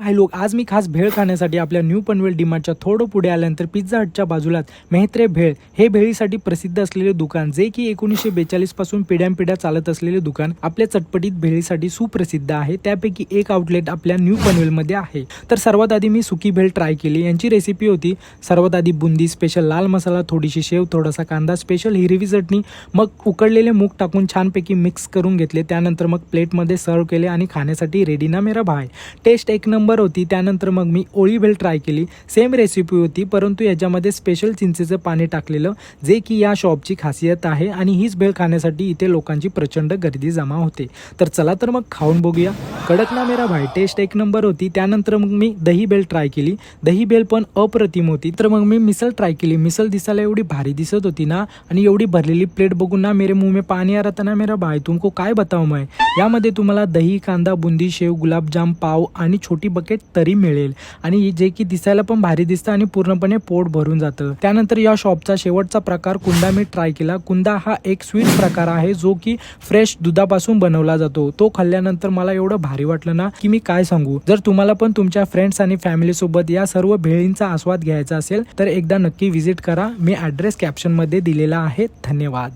हाय लोक, आज मी खास भेळ खाण्यासाठी आपल्या न्यू पनवेल डीमार्टच्या थोडं पुढे आल्यानंतर पिझ्झा हटच्या बाजूलाच मेहत्रे भेळ हे भेळीसाठी प्रसिद्ध असलेले दुकान, जे की 1942 पासून पिढ्यानपिढ्या चालत असलेले दुकान आपल्या चटपटीत भेळीसाठी सुप्रसिद्ध आहे. त्यापैकी एक आउटलेट आपल्या न्यू पनवेलमध्ये आहे. तर सर्वात आधी मी सुकी भेळ ट्राय केली. यांची रेसिपी होती सर्वात आधी बुंदी, स्पेशल लाल मसाला, थोडीशी शेव, थोडासा कांदा, स्पेशल हिरवी चटणी, मग उकडलेले मूग टाकून छानपैकी मिक्स करून घेतले. त्यानंतर मग प्लेटमध्ये सर्व केले आणि खाण्यासाठी रेडी ना मेरा भाई. टेस्ट एक नंबर होती. त्यानंतर मग मी ओळी भेळ ट्राय केली. सेम रेसिपी होती, परंतु याच्यामध्ये स्पेशल चिंचेचं पाणी टाकलेलं, जे की या शॉपची खासियत आहे. आणि हीच भेळ खाण्यासाठी इथे लोकांची प्रचंड गर्दी जमा होते. तर चला तर मग खाऊन बघूया. कडक ना मेरा भाई, टेस्ट एक नंबर होती. त्यानंतर मग मी दही भेळ ट्राय केली. दही भेळ पण अप्रतिम होती. तर मग मी मिसल ट्राय केली. मिसल दिसायला एवढी भारी दिसत होती ना, आणि एवढी भरलेली प्लेट बघून ना मेरे मुंह में पानी आ रहा था ना मेरा भाई. तुमको काय बताऊ मैं. यामध्ये तुम्हाला दही, कांदा, बुंदी, शेव, गुलाबजाम, पाव आणि छोटी बकेट तरी मिळेल. आणि जे की दिसायला पण भारी दिसतं आणि पूर्णपणे पोट भरून जातं. त्यानंतर या शॉपचा शेवटचा प्रकार कुंदा मी ट्राय केला. कुंदा हा एक स्वीट प्रकार आहे, जो की फ्रेश दुधापासून बनवला जातो. तो खाल्ल्यानंतर मला एवढं भारी वाटलं ना, की मी काय सांगू. जर तुम्हाला पण तुमच्या फ्रेंड्स आणि फॅमिली सोबत या सर्व भेळींचा आस्वाद घ्यायचा असेल तर एकदा नक्की व्हिजिट करा. मी ॲड्रेस कॅप्शन मध्ये दिलेला आहे. धन्यवाद.